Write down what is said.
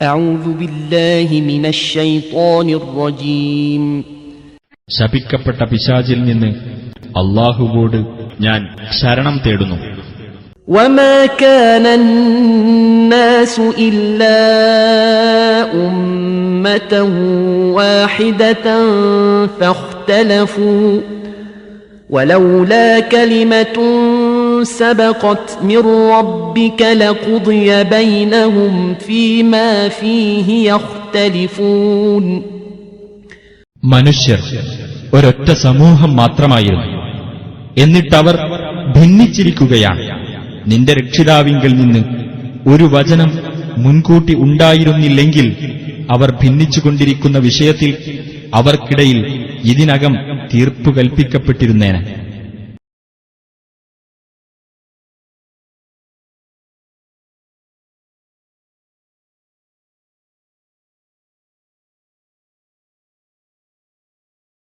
أعوذ بالله من الشيطان الرجيم. ശപിക്കപ്പെട്ട പിശാചിൽ നിന്ന് അല്ലാഹുവോട് ഞാൻ ശരണം തേടുന്നു. وما كان الناس إلا أمة واحدة فاختلفوا ولولا كلمة سبقت من ربك لقضي بينهم فيما فيه يختلفون. മനുഷ്യർ ഒരൊറ്റ സമൂഹം മാത്രമായിരുന്നു, എന്നിട്ടവർ ഭിന്നിച്ചിരിക്കുകയാണ്. നിന്റെ രക്ഷിതാവിങ്കൽ നിന്ന് ഒരു വചനം മുൻകൂട്ടി ഉണ്ടായിരുന്നില്ലെങ്കിൽ അവർ ഭിന്നിച്ചുകൊണ്ടിരിക്കുന്ന വിഷയത്തിൽ അവർക്കിടയിൽ ഇതിനകം തീർപ്പു കൽപ്പിക്കപ്പെട്ടിരുന്നേനെ.